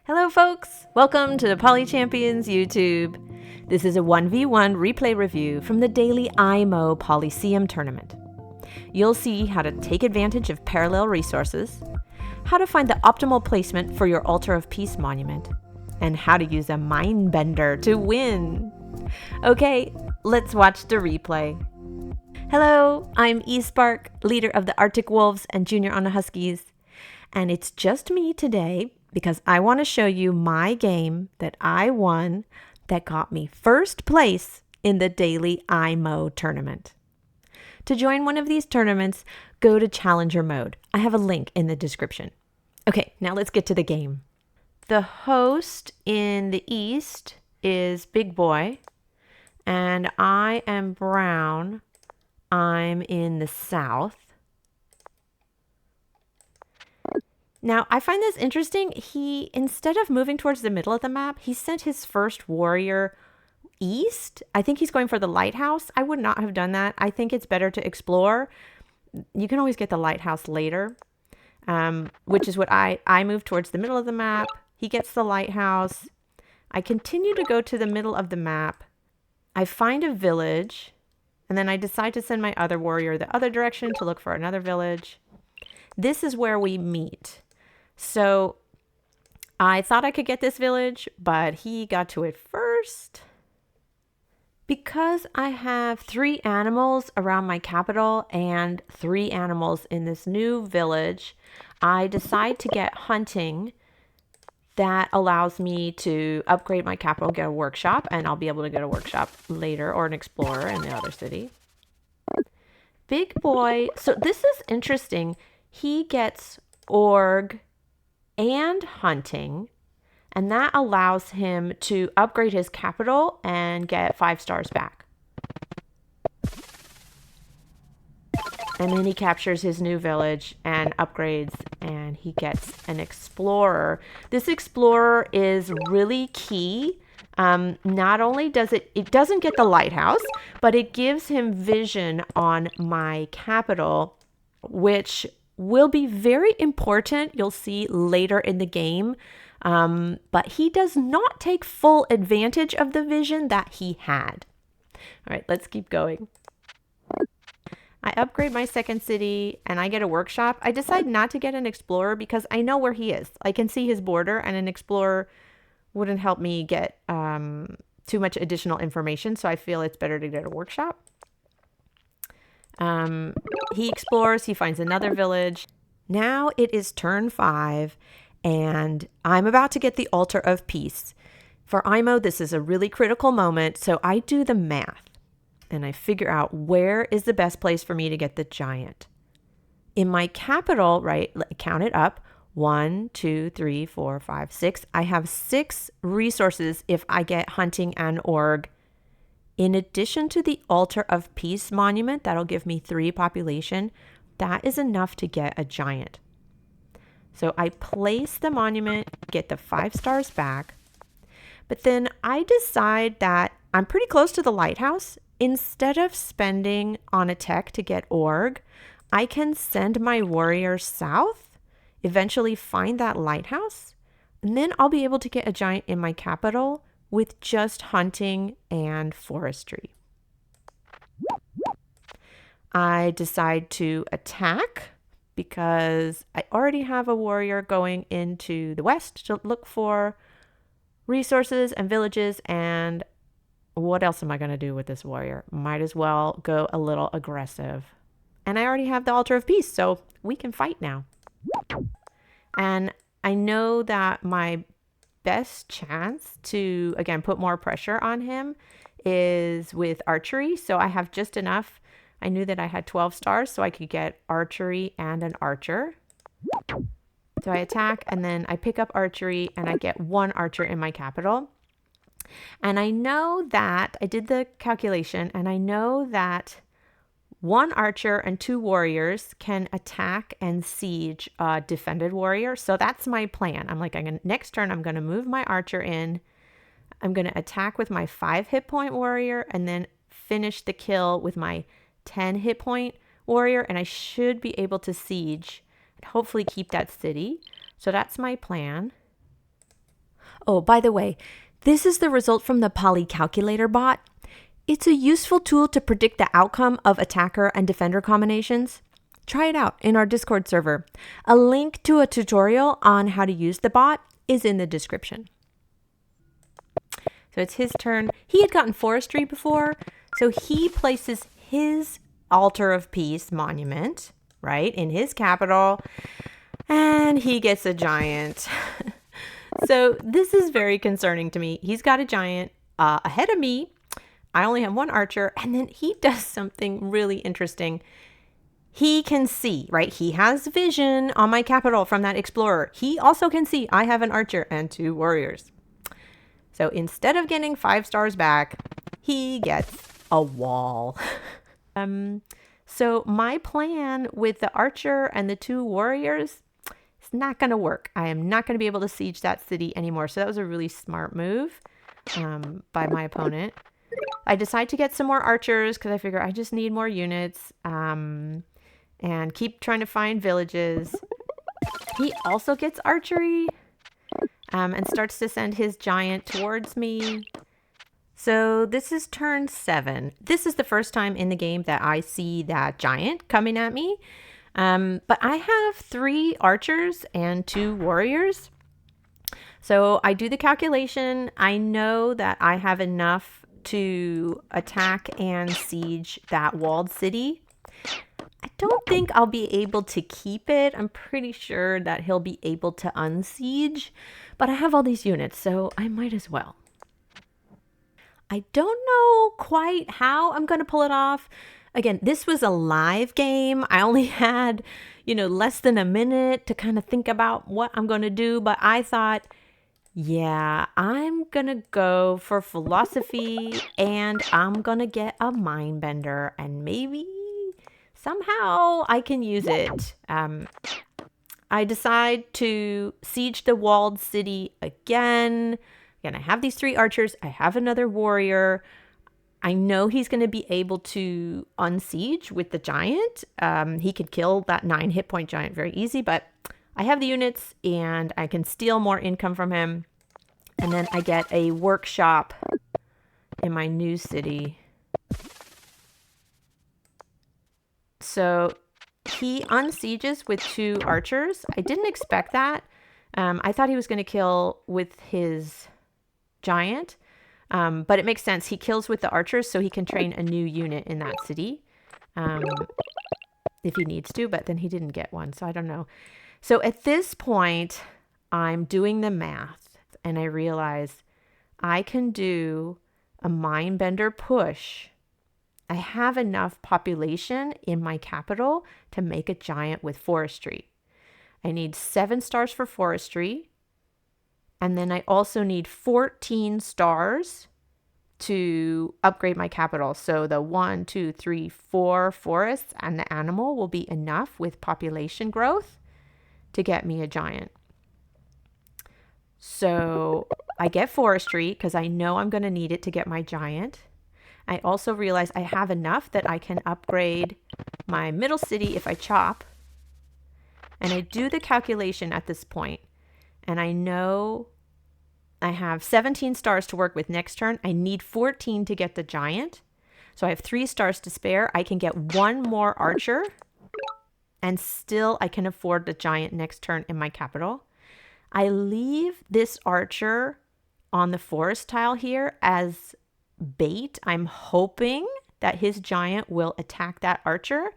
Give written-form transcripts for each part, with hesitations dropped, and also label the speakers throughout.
Speaker 1: Hello folks! Welcome to the Poly Champions YouTube. This is a 1v1 replay review from the daily Ai-Mo Polysseum tournament. You'll see how to take advantage of parallel resources, how to find the optimal placement for your Altar of Peace monument, and how to use a mind bender to win. Okay, let's watch the replay. Hello, I'm Espark, leader of the Arctic Wolves and Junior on the Huskies, and it's just me today because I want to show you my game that I won that got me first place in the daily Ai-Mo tournament. To join one of these tournaments, go to Challenger mode. I have a link in the description. Okay, now let's get to the game. The host in the east is Big Boy, and I am brown. I'm in the south. Now, I find this interesting. He, instead of moving towards the middle of the map, he sent his first warrior east. I think he's going for the lighthouse. I would not have done that. I think it's better to explore. You can always get the lighthouse later, which is what I move towards the middle of the map. He gets the lighthouse. I continue to go to the middle of the map. I find a village, and then I decide to send my other warrior the other direction to look for another village. This is where we meet. So I thought I could get this village, but he got to it first. Because I have 3 animals around my capital and 3 animals in this new village, I decide to get hunting. That allows me to upgrade my capital, get a workshop, and I'll be able to get a workshop later or an explorer in the other city. Big Boy, so this is interesting. He gets org and hunting, and that allows him to upgrade his capital and get 5 stars back. And then he captures his new village and upgrades, and he gets an explorer. This explorer is really key. Not only does it doesn't get the lighthouse, but it gives him vision on my capital, which will be very important. You'll see later in the game. But he does not take full advantage of the vision that he had. All right, let's keep going. I upgrade my second city and I get a workshop. I decide not to get an explorer because I know where he is. I can see his border, and an explorer wouldn't help me get too much additional information. So I feel it's better to get a workshop. He explores, he finds another village. Now it is turn 5, and I'm about to get the Altar of Peace. For Ai-Mo, this is a really critical moment, so I do the math, and I figure out where is the best place for me to get the giant. In my capital, right, count it up, 1, 2, 3, 4, 5, 6. I have 6 resources if I get hunting and org. In addition to the Altar of Peace monument, that'll give me 3 population. That is enough to get a giant. So I place the monument, get the 5 stars back, but then I decide that I'm pretty close to the lighthouse. Instead of spending on a tech to get org, I can send my warrior south, eventually find that lighthouse, and then I'll be able to get a giant in my capital with just hunting and forestry. I decide to attack because I already have a warrior going into the west to look for resources and villages. And what else am I going to do with this warrior? Might as well go a little aggressive. And I already have the Altar of Peace, so we can fight now. And I know that my best chance to, again, put more pressure on him is with archery. So I have just enough. I knew that I had 12 stars, so I could get archery and an archer. So I attack, and then I pick up archery, and I get 1 archer in my capital. And I know that, I did the calculation, and I know that 1 archer and 2 warriors can attack and siege a defended warrior. So that's my plan. I'm like, next turn, I'm going to move my archer in. I'm going to attack with my 5 hit point warrior and then finish the kill with my 10 hit point warrior. And I should be able to siege and hopefully keep that city. So that's my plan. Oh, by the way, this is the result from the Poly Calculator bot. It's a useful tool to predict the outcome of attacker and defender combinations. Try it out in our Discord server. A link to a tutorial on how to use the bot is in the description. So it's his turn. He had gotten forestry before, so he places his altar of peace monument, right, in his capital, and he gets a giant. So this is very concerning to me. He's got a giant ahead of me. I only have one archer, and then he does something really interesting. He can see, right? He has vision on my capital from that explorer. He also can see I have an archer and 2 warriors. So instead of getting 5 stars back, he gets a wall. So my plan with the archer and the 2 warriors is not going to work. I am not going to be able to siege that city anymore. So that was a really smart move by my opponent. I decide to get some more archers because I figure I just need more units and keep trying to find villages. He also gets archery and starts to send his giant towards me. So this is turn 7. This is the first time in the game that I see that giant coming at me. But I have 3 archers and 2 warriors. So I do the calculation. I know that I have enough to attack and siege that walled city. I don't think I'll be able to keep it. I'm pretty sure that he'll be able to unsiege, but I have all these units, so I might as well. I don't know quite how I'm going to pull it off. Again, this was a live game. I only had, less than a minute to kind of think about what I'm going to do, but I thought, yeah, I'm going to go for philosophy and I'm going to get a mind bender and maybe somehow I can use it. I decide to siege the walled city again. Again, I have these 3 archers. I have another warrior. I know he's going to be able to unsiege with the giant. He could kill that 9 hit point giant very easy, but I have the units and I can steal more income from him. And then I get a workshop in my new city. So he unsieges with 2 archers. I didn't expect that. I thought he was going to kill with his giant, but it makes sense. He kills with the archers so he can train a new unit in that city if he needs to, but then he didn't get one, so I don't know. So at this point, I'm doing the math and I realize I can do a mind bender push. I have enough population in my capital to make a giant with forestry. I need 7 stars for forestry. And then I also need 14 stars to upgrade my capital. So the 1, 2, 3, 4 forests and the animal will be enough with population growth to get me a giant. So I get forestry because I know I'm going to need it to get my giant. I also realize I have enough that I can upgrade my middle city if I chop. And I do the calculation at this point. And I know I have 17 stars to work with next turn. I need 14 to get the giant. So I have 3 stars to spare. I can get 1 more archer. And still I can afford the giant next turn in my capital. I leave this archer on the forest tile here as bait. I'm hoping that his giant will attack that archer.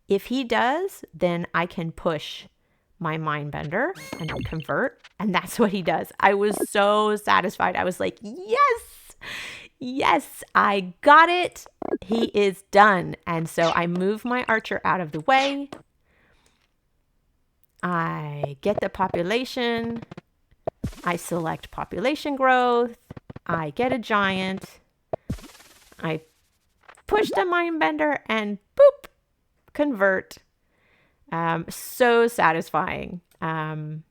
Speaker 1: If he does, then I can push my mind bender and convert, and that's what he does. I was so satisfied. I was like, yes, I got it. He is done. And so I move my archer out of the way. I get the population. I select population growth. I get a giant. I push the mind bender and boop, convert. So satisfying. But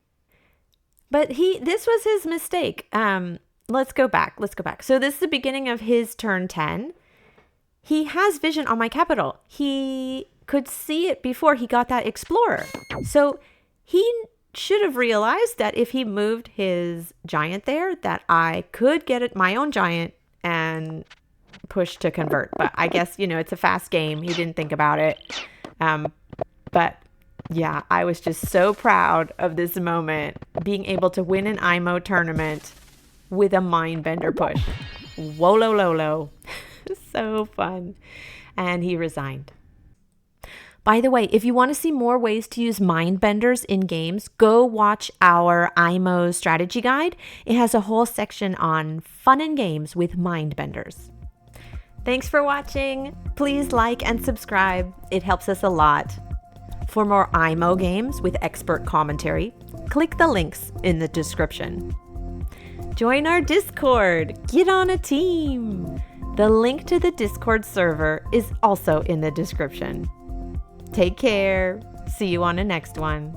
Speaker 1: this was his mistake. Let's go back. So this is the beginning of his turn 10. He has vision on my capital. He could see it before he got that explorer. So he should have realized that if he moved his giant there, that I could get it my own giant and push to convert. But I guess, it's a fast game. He didn't think about it. But yeah, I was just so proud of this moment, being able to win an Ai-Mo tournament with a Mindbender push. Wolo Lolo. So fun. And he resigned. By the way, if you want to see more ways to use Mindbenders in games, go watch our Ai-Mo strategy guide. It has a whole section on fun and games with Mindbenders. Thanks for watching. Please like and subscribe. It helps us a lot. For more Ai-Mo games with expert commentary, click the links in the description. Join our Discord. Get on a team. The link to the Discord server is also in the description. Take care. See you on the next one.